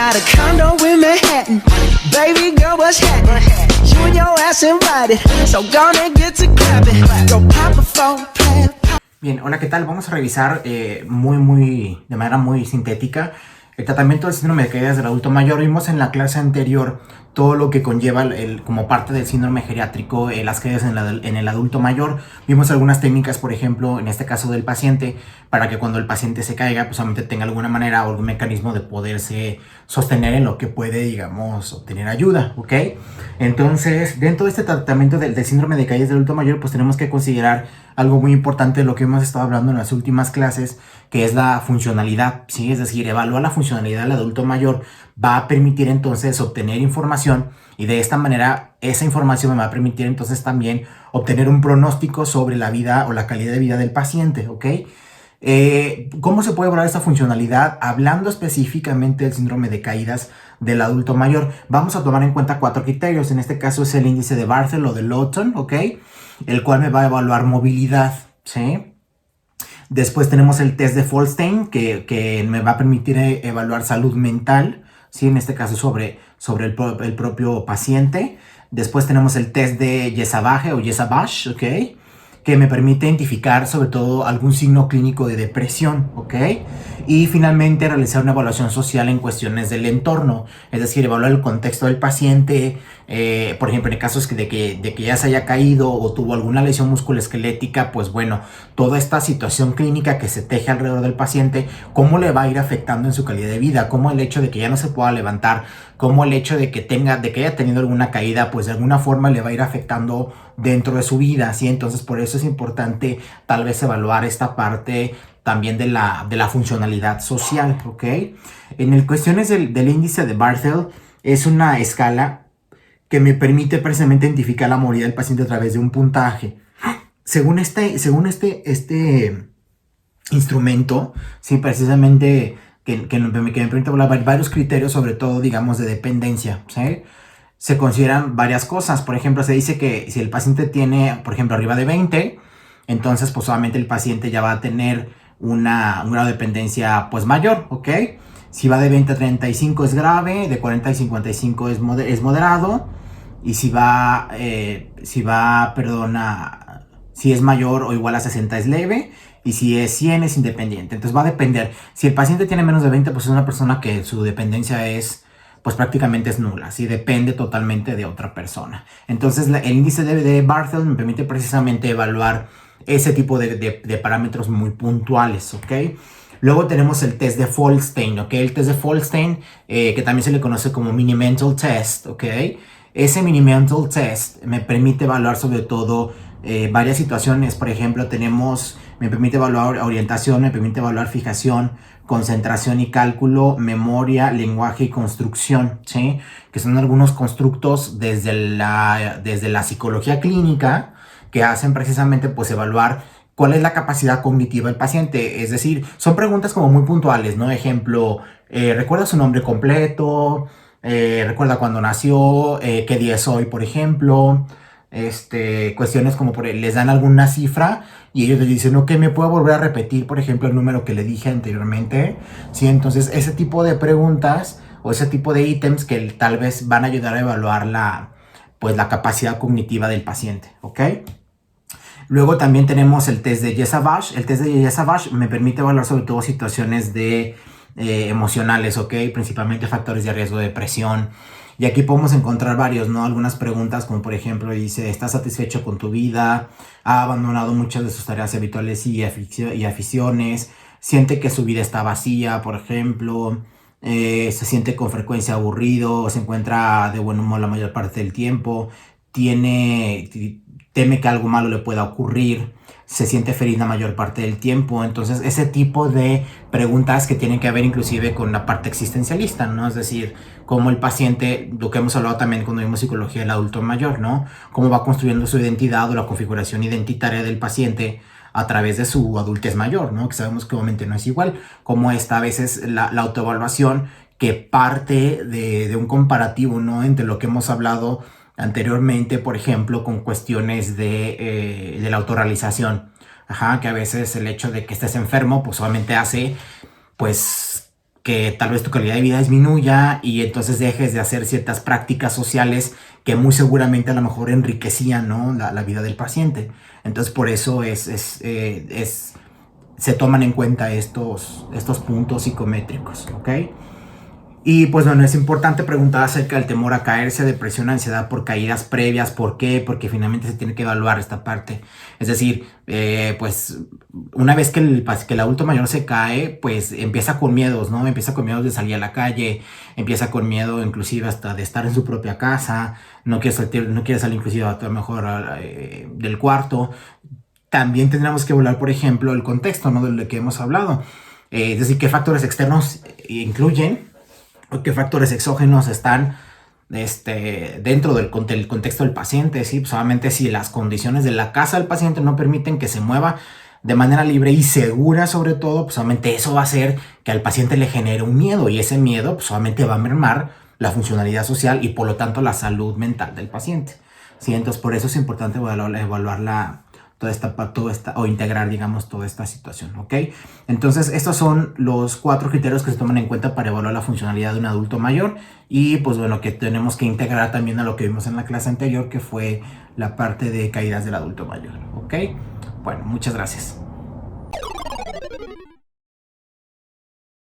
got a condo in Manhattan. Baby girl, what's happening? You and your ass invited, so gonna get to clapping. Go pop a phone, play. Bien, hola, ¿qué tal? Vamos a revisar de manera muy sintética el tratamiento del síndrome de caídas del adulto mayor. Vimos en la clase anterior todo lo que conlleva como parte del síndrome geriátrico, las caídas en el adulto mayor. Vimos algunas técnicas, por ejemplo, en este caso del paciente, para que cuando el paciente se caiga, pues solamente tenga alguna manera o algún mecanismo de poderse sostener en lo que puede, digamos, obtener ayuda, ¿ok? Entonces, dentro de este tratamiento del síndrome de caídas del adulto mayor, pues tenemos que considerar algo muy importante de lo que hemos estado hablando en las últimas clases, que es la funcionalidad, ¿sí? Es decir, evaluar la funcionalidad del adulto mayor va a permitir entonces obtener información, y de esta manera esa información me va a permitir entonces también obtener un pronóstico sobre la vida o la calidad de vida del paciente, ¿ok? ¿Cómo se puede evaluar esta funcionalidad? Hablando específicamente del síndrome de caídas del adulto mayor, vamos a tomar en cuenta 4 criterios. En este caso es el índice de Barthel o de Lawton, ¿ok? El cual me va a evaluar movilidad, ¿sí? Después tenemos el test de Folstein, que me va a permitir evaluar salud mental, ¿sí? En este caso sobre el propio paciente. Después tenemos el test de Jesabage o Jesabage, ¿ok? Que me permite identificar sobre todo algún signo clínico de depresión, ¿ok? Y finalmente realizar una evaluación social en cuestiones del entorno, es decir, evaluar el contexto del paciente, por ejemplo, en casos de que ya se haya caído o tuvo alguna lesión musculoesquelética, pues bueno, toda esta situación clínica que se teje alrededor del paciente, cómo le va a ir afectando en su calidad de vida, cómo el hecho de que ya no se pueda levantar, cómo el hecho de que haya tenido alguna caída, pues de alguna forma le va a ir afectando dentro de su vida, ¿sí? Entonces por eso es importante tal vez evaluar esta parte también de la funcionalidad social, ¿ok? En el cuestiones del índice de Barthel, es una escala que me permite precisamente identificar la movilidad del paciente a través de un puntaje. Según este instrumento, sí, precisamente que me permite evaluar varios criterios, sobre todo, digamos, de dependencia, ¿sí? Se consideran varias cosas. Por ejemplo, se dice que si el paciente tiene, por ejemplo, arriba de 20, entonces pues obviamente el paciente ya va a tener un grado de dependencia pues mayor, ¿ok? Si va de 20 a 35 es grave, de 40 a 55 es moderado, y si es mayor o igual a 60 es leve, y si es 100 es independiente. Entonces va a depender. Si el paciente tiene menos de 20, pues es una persona que su dependencia pues prácticamente es nula, ¿sí? Depende totalmente de otra persona. Entonces el índice de Barthel me permite precisamente evaluar ese tipo de parámetros muy puntuales, ¿ok? Luego tenemos el test de Folstein, ¿ok? El test de Folstein, que también se le conoce como Mini-Mental Test, ¿ok? Ese Mini-Mental Test me permite evaluar sobre todo varias situaciones. Por ejemplo, me permite evaluar orientación, me permite evaluar fijación, concentración y cálculo, memoria, lenguaje y construcción, ¿sí? Que son algunos constructos desde la psicología clínica que hacen precisamente pues evaluar cuál es la capacidad cognitiva del paciente. Es decir, son preguntas como muy puntuales, ¿no? Ejemplo, ¿recuerda su nombre completo? ¿Recuerda cuándo nació? ¿Qué día es hoy, por ejemplo? Cuestiones como les dan alguna cifra y ellos les dicen, ok, ¿me puedo volver a repetir, por ejemplo, el número que le dije anteriormente? Sí, entonces ese tipo de preguntas o ese tipo de ítems que tal vez van a ayudar a evaluar la capacidad cognitiva del paciente, ¿ok? Luego también tenemos el test de Jesabage. El test de Jesabage me permite evaluar sobre todo situaciones emocionales, ¿ok? Principalmente factores de riesgo de depresión. Y aquí podemos encontrar varios, ¿no? Algunas preguntas como por ejemplo dice, ¿estás satisfecho con tu vida? ¿Ha abandonado muchas de sus tareas habituales y aficiones? ¿Siente que su vida está vacía, por ejemplo? ¿Se siente con frecuencia aburrido? ¿Se encuentra de buen humor la mayor parte del tiempo? ¿Teme que algo malo le pueda ocurrir? ¿Se siente feliz la mayor parte del tiempo? Entonces ese tipo de preguntas que tienen que ver inclusive con la parte existencialista, ¿no? Es decir, cómo el paciente, lo que hemos hablado también cuando vimos psicología del adulto mayor, ¿no? Cómo va construyendo su identidad o la configuración identitaria del paciente a través de su adultez mayor, ¿no? Que sabemos que obviamente no es igual. Como esta a veces la autoevaluación que parte de un comparativo, ¿no? Entre lo que hemos hablado anteriormente, por ejemplo, con cuestiones de la autorrealización. Ajá, que a veces el hecho de que estés enfermo, pues solamente hace, pues, que tal vez tu calidad de vida disminuya y entonces dejes de hacer ciertas prácticas sociales que muy seguramente a lo mejor enriquecían, ¿no?, la vida del paciente. Entonces por eso se toman en cuenta estos puntos psicométricos, ¿ok? Y pues bueno, es importante preguntar acerca del temor a caerse, depresión, ansiedad por caídas previas. ¿Por qué? Porque finalmente se tiene que evaluar esta parte. Es decir, pues una vez que el adulto mayor se cae, pues empieza con miedos, ¿no? Empieza con miedos de salir a la calle, empieza con miedo inclusive hasta de estar en su propia casa, no quiere salir inclusive a lo mejor del cuarto. También tendríamos que evaluar, por ejemplo, el contexto, ¿no?, de lo que hemos hablado. Es decir, qué factores externos incluyen o qué factores exógenos están dentro del contexto del paciente, ¿sí? Pues solamente si las condiciones de la casa del paciente no permiten que se mueva de manera libre y segura, sobre todo, pues solamente eso va a hacer que al paciente le genere un miedo, y ese miedo pues solamente va a mermar la funcionalidad social y por lo tanto la salud mental del paciente, ¿sí? Entonces por eso es importante evaluar toda esta, o integrar, digamos, toda esta situación, ¿ok? Entonces, estos son los 4 criterios que se toman en cuenta para evaluar la funcionalidad de un adulto mayor, y pues bueno, que tenemos que integrar también a lo que vimos en la clase anterior, que fue la parte de caídas del adulto mayor, ¿ok? Bueno, muchas gracias.